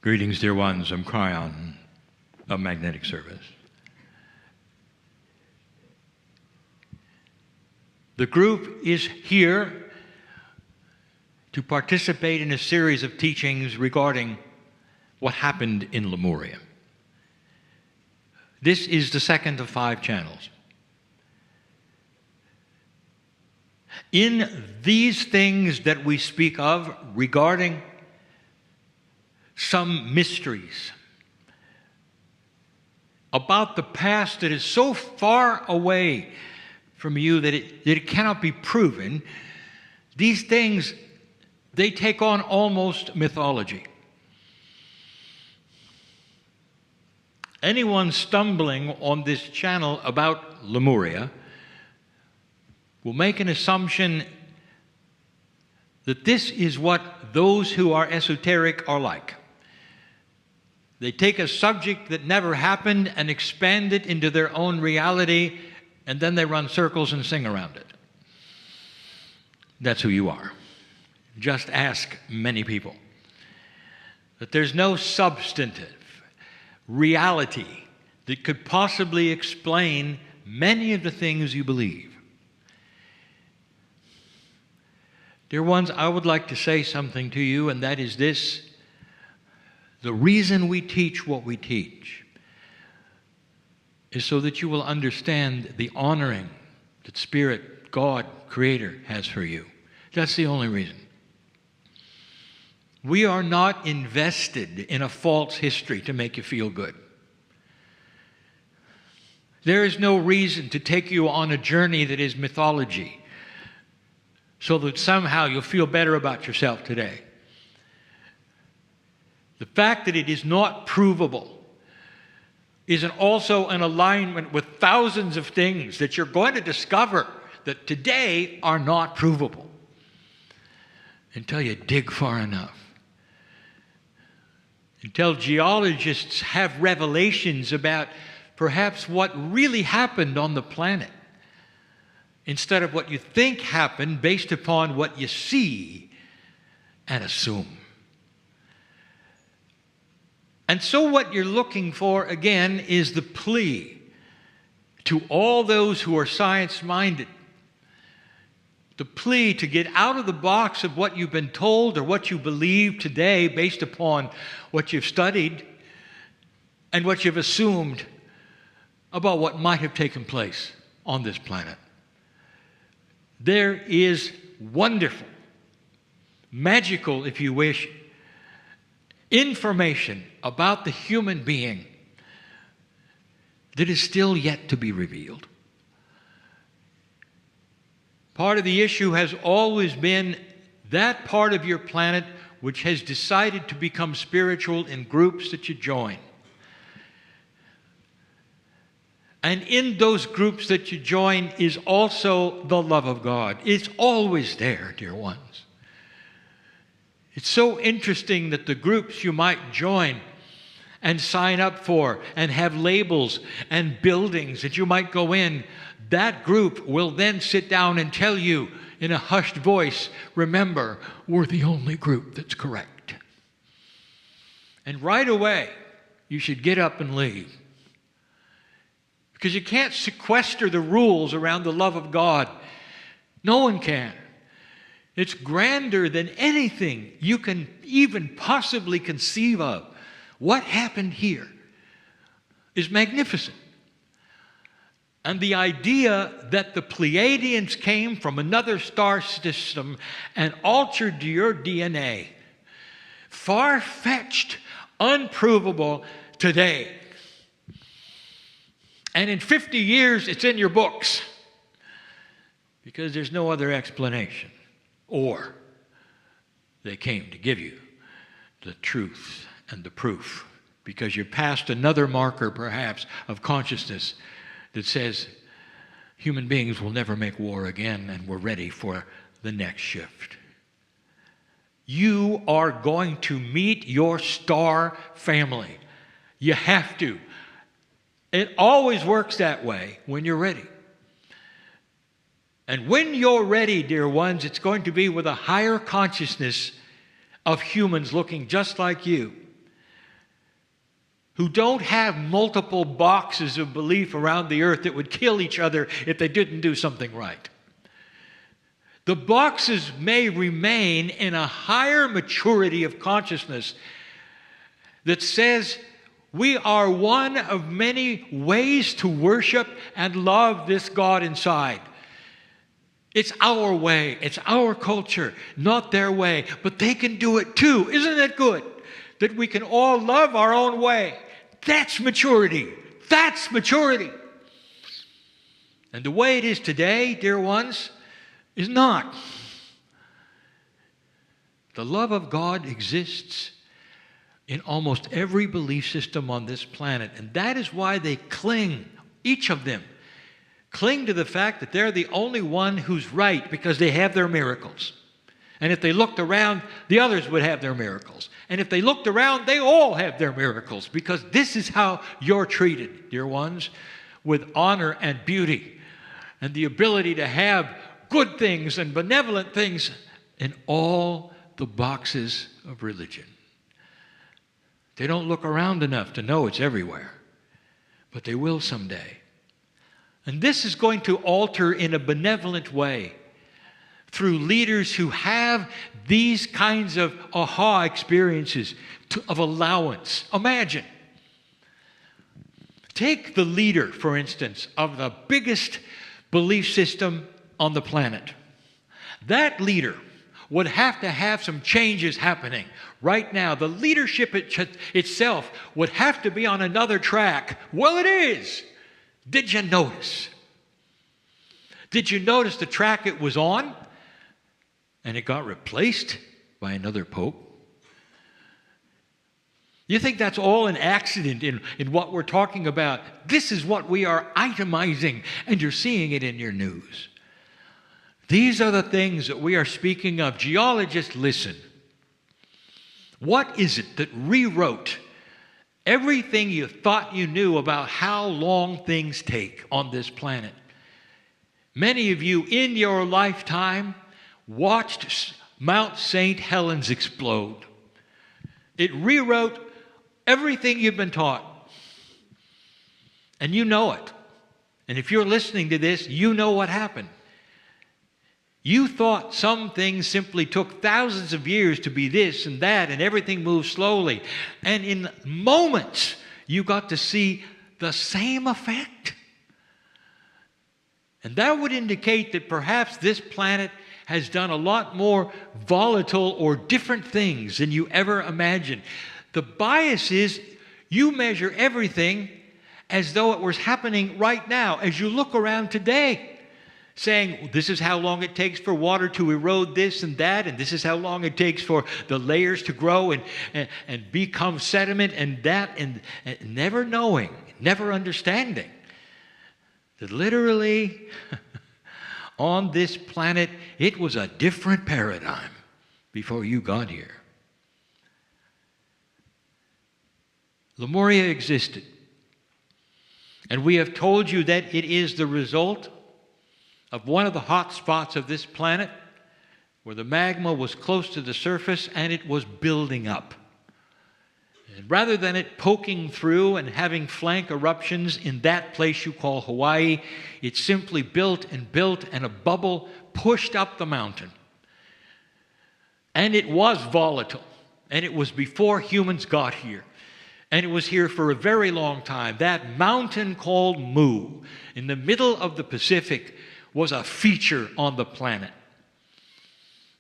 Greetings, dear ones. I'm Kryon of Magnetic Service. The group is here to participate in a series of teachings regarding what happened in Lemuria. This is the second of 5 channels. In these things that we speak of regarding some mysteries about the past that is so far away from you that it cannot be proven, these things, they take on almost mythology. Anyone stumbling on this channel about Lemuria will make an assumption that this is what those who are esoteric are like. They take a subject that never happened and expand it into their own reality, and then they run circles and sing around it. That's who you are. Just ask many people. That there's no substantive reality that could possibly explain many of the things you believe. Dear ones, I would like to say something to you, and that is this. The reason we teach what we teach is so that you will understand the honoring that Spirit, God, Creator has for you. That's the only reason. We are not invested in a false history to make you feel good. There is no reason to take you on a journey that is mythology so that somehow you'll feel better about yourself today. The fact that it is not provable is also an alignment with thousands of things that you're going to discover that today are not provable until you dig far enough. Until geologists have revelations about perhaps what really happened on the planet instead of what you think happened based upon what you see and assume. And so what you're looking for, again, is the plea to all those who are science-minded, the plea to get out of the box of what you've been told or what you believe today based upon what you've studied and what you've assumed about what might have taken place on this planet. There is wonderful, magical, if you wish, information about the human being that is still yet to be revealed. Part of the issue has always been that part of your planet which has decided to become spiritual in groups that you join. And in those groups that you join is also the love of God. It's always there, dear ones. It's so interesting that the groups you might join and sign up for and have labels and buildings that you might go in, that group will then sit down and tell you in a hushed voice, remember, we're the only group that's correct. And right away, you should get up and leave. Because you can't sequester the rules around the love of God. No one can. It's grander than anything you can even possibly conceive of. What happened here is magnificent. And the idea that the Pleiadians came from another star system and altered your DNA, far-fetched, unprovable today. And in 50 years, it's in your books because there's no other explanation. Or they came to give you the truth and the proof because you're past another marker, perhaps, of consciousness that says human beings will never make war again and we're ready for the next shift. You are going to meet your star family. You have to. It always works that way when you're ready. And when you're ready, dear ones, it's going to be with a higher consciousness of humans looking just like you, who don't have multiple boxes of belief around the earth that would kill each other if they didn't do something right. The boxes may remain in a higher maturity of consciousness that says we are one of many ways to worship and love this God inside. It's our way, it's our culture, not their way, but they can do it too. Isn't it good that we can all love our own way? That's maturity. That's maturity. And the way it is today, dear ones, is not. The love of God exists in almost every belief system on this planet, and that is why they cling, each of them, cling to the fact that they're the only one who's right because they have their miracles. And if they looked around, the others would have their miracles. And if they looked around, they all have their miracles, because this is how you're treated, dear ones, with honor and beauty and the ability to have good things and benevolent things in all the boxes of religion. They don't look around enough to know it's everywhere, but they will someday. And this is going to alter in a benevolent way through leaders who have these kinds of aha experiences of allowance. Imagine. Take the leader, for instance, of the biggest belief system on the planet. That leader would have to have some changes happening right now. The leadership itself would have to be on another track. Well, it is. Did you notice? Did you notice the track it was on? And it got replaced by another pope? You think that's all an accident in what we're talking about? This is what we are itemizing, and you're seeing it in your news. These are the things that we are speaking of. Geologists, listen. What is it that rewrote everything you thought you knew about how long things take on this planet? Many of you in your lifetime watched Mount St. Helens explode. It rewrote everything you've been taught. And you know it. And if you're listening to this, you know what happened. You thought some things simply took thousands of years to be this and that, and everything moved slowly. And in moments, you got to see the same effect. And that would indicate that perhaps this planet has done a lot more volatile or different things than you ever imagined. The bias is you measure everything as though it was happening right now, as you look around today, saying this is how long it takes for water to erode this and that, and this is how long it takes for the layers to grow and become sediment and that, and never knowing, never understanding that literally on this planet it was a different paradigm before you got here. Lemuria existed, and we have told you that it is the result of one of the hot spots of this planet where the magma was close to the surface and it was building up. And rather than it poking through and having flank eruptions in that place you call Hawaii, it simply built, and a bubble pushed up the mountain. And it was volatile, and it was before humans got here. And it was here for a very long time. That mountain called Mu in the middle of the Pacific was a feature on the planet.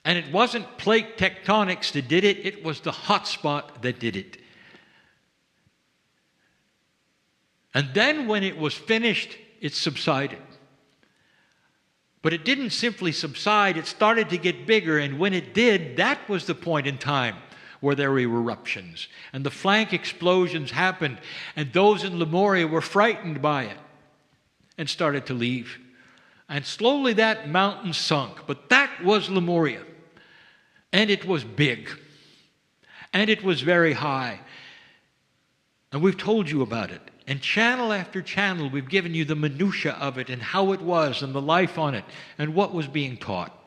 And it wasn't plate tectonics that did it, it was the hot spot that did it. And then when it was finished, it subsided. But it didn't simply subside, it started to get bigger, and when it did, that was the point in time where there were eruptions. And the flank explosions happened, and those in Lemuria were frightened by it and started to leave. And slowly that mountain sunk. But that was Lemuria. And it was big. And it was very high. And we've told you about it. And channel after channel, we've given you the minutiae of it and how it was and the life on it and what was being taught.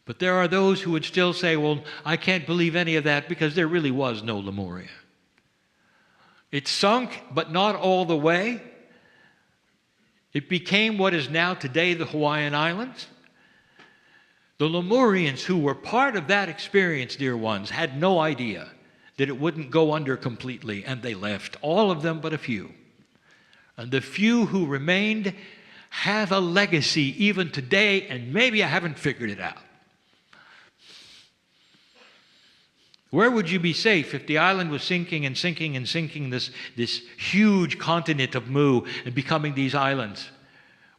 But there are those who would still say, well, I can't believe any of that because there really was no Lemuria. It sunk, but not all the way. It became what is now today the Hawaiian Islands. The Lemurians, who were part of that experience, dear ones, had no idea that it wouldn't go under completely, and they left, all of them but a few. And the few who remained have a legacy even today, and maybe I haven't figured it out. Where would you be safe if the island was sinking and sinking and sinking, this huge continent of Mu and becoming these islands?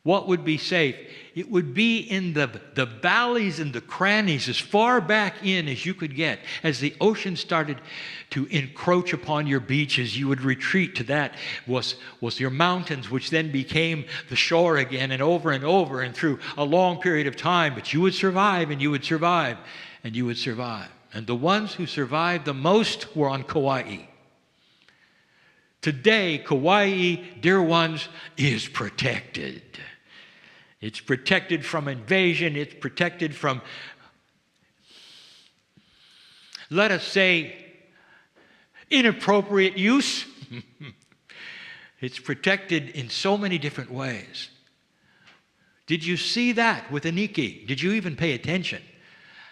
What would be safe? It would be in the valleys and the crannies as far back in as you could get. As the ocean started to encroach upon your beaches, you would retreat to that was your mountains, which then became the shore again, and over and through a long period of time. But you would survive, and you would survive, and you would survive. And the ones who survived the most were on Kauai. Today, Kauai, dear ones, is protected. It's protected from invasion. It's protected from, let us say, inappropriate use. It's protected in so many different ways. Did you see that with Aniki? Did you even pay attention?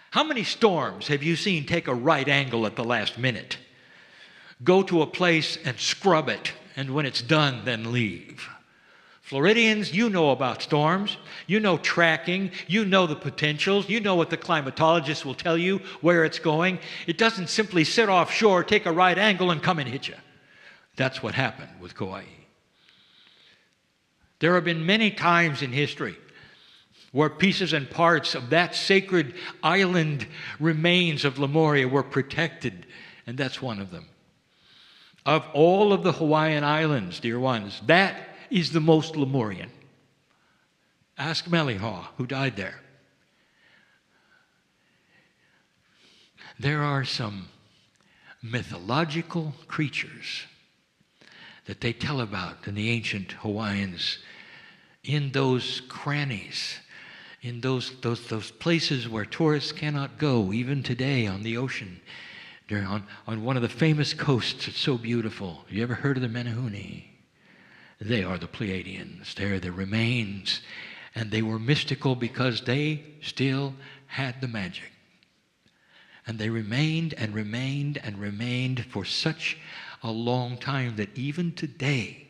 How many storms have you seen take a right angle at the last minute? Go to a place and scrub it, and when it's done, then leave. Floridians, you know about storms. You know tracking. You know the potentials. You know what the climatologists will tell you, where it's going. It doesn't simply sit offshore, take a right angle, and come and hit you. That's what happened with Kauai. There have been many times in history where pieces and parts of that sacred island remains of Lemuria were protected, and that's one of them. Of all of the Hawaiian Islands, dear ones, that is the most Lemurian. Ask Melihaw, who died there. There are some mythological creatures that they tell about in the ancient Hawaiians, in those crannies, in those places where tourists cannot go, even today on the ocean. They're on one of the famous coasts. It's so beautiful. You ever heard of the Menehune? They are the Pleiadians. They're the remains. And they were mystical because they still had the magic. And they remained and remained and remained for such a long time that even today,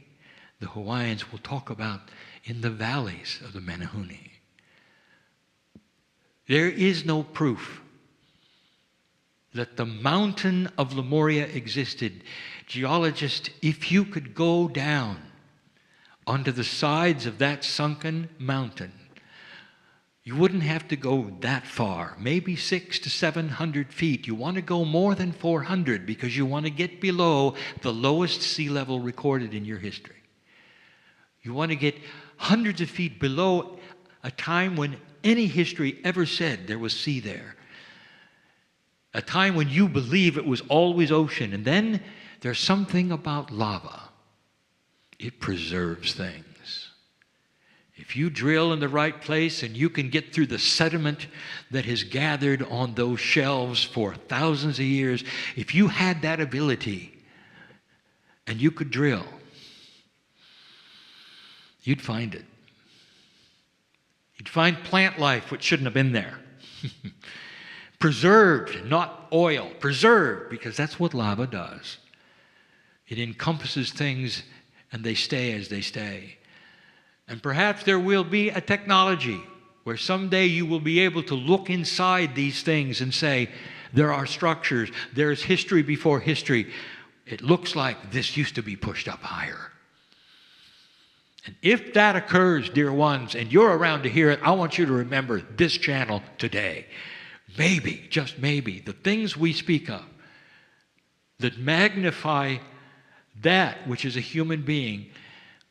the Hawaiians will talk about in the valleys of the Menehune. There is no proof that the mountain of Lemuria existed. Geologists, if you could go down onto the sides of that sunken mountain, you wouldn't have to go that far, maybe 600 to 700 feet. You want to go more than 400 because you want to get below the lowest sea level recorded in your history. You want to get hundreds of feet below a time when any history ever said there was sea there. A time when you believe it was always ocean. And then there's something about lava. It preserves things. If you drill in the right place and you can get through the sediment that has gathered on those shelves for thousands of years, if you had that ability and you could drill, you'd find it. You'd find plant life which shouldn't have been there. Preserved, not oil. Preserved, because that's what lava does. It encompasses things and they stay as they stay. And perhaps there will be a technology where someday you will be able to look inside these things and say, there are structures, there's history before history. It looks like this used to be pushed up higher. And if that occurs, dear ones, and you're around to hear it, I want you to remember this channel today. Maybe, just maybe, the things we speak of that magnify that which is a human being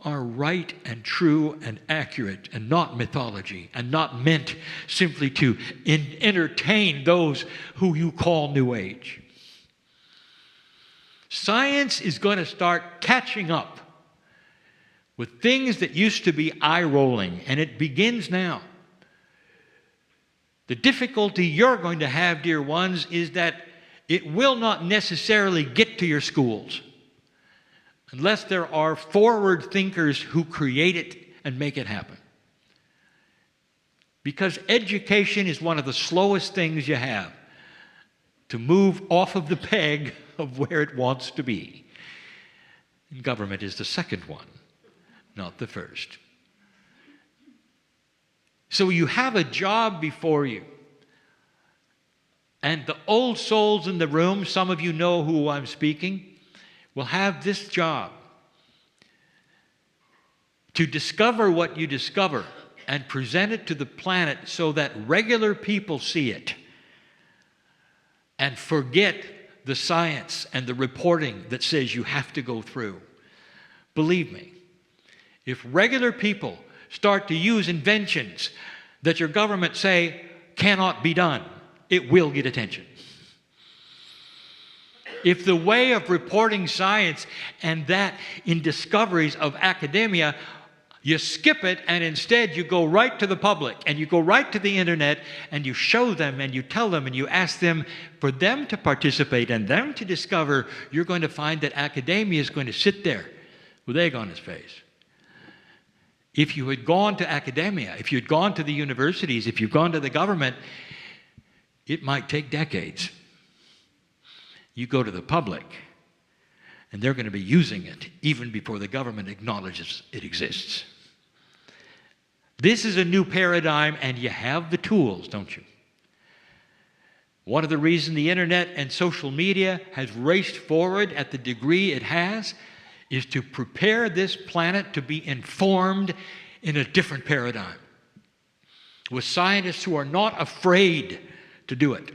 are right and true and accurate and not mythology and not meant simply to entertain those who you call New Age. Science is going to start catching up with things that used to be eye-rolling, and it begins now. The difficulty you're going to have, dear ones, is that it will not necessarily get to your schools. unless there are forward thinkers who create it and make it happen. Because education is one of the slowest things you have to move off of the peg of where it wants to be. And government is the second one, not the first. So you have a job before you. And the old souls in the room, some of you know who I'm speaking, will have this job to discover what you discover and present it to the planet so that regular people see it and forget the science and the reporting that says you have to go through. Believe me, if regular people start to use inventions that your government say cannot be done, it will get attention. If the way of reporting science and that in discoveries of academia, you skip it and instead you go right to the public and you go right to the internet and you show them and you tell them and you ask them for them to participate and them to discover, you're going to find that academia is going to sit there with egg on its face. If you had gone to academia, if you had gone to the universities, if you'd gone to the government, it might take decades. You go to the public, and they're going to be using it even before the government acknowledges it exists. This is a new paradigm, and you have the tools, don't you? One of the reasons the internet and social media has raced forward at the degree it has is to prepare this planet to be informed in a different paradigm, with scientists who are not afraid to do it,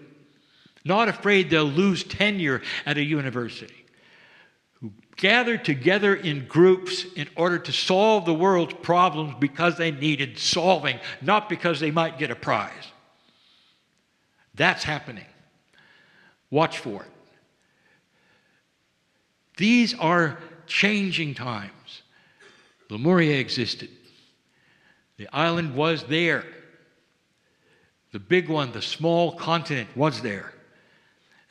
not afraid they'll lose tenure at a university, who gather together in groups in order to solve the world's problems because they needed solving, not because they might get a prize. That's happening. Watch for it. These are changing times. Lemuria existed. The island was there. The big one, the small continent, was there.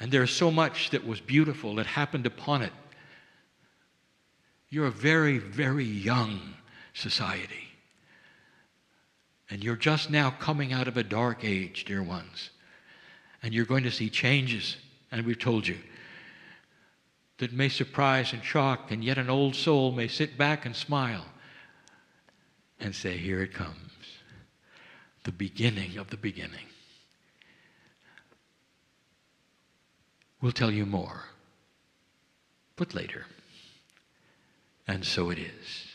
And there's so much that was beautiful that happened upon it. You're a very, very young society. And you're just now coming out of a dark age, dear ones. And you're going to see changes, and we've told you, that may surprise and shock, and yet an old soul may sit back and smile and say, here it comes, the beginning of the beginning. We'll tell you more, but later. And so it is.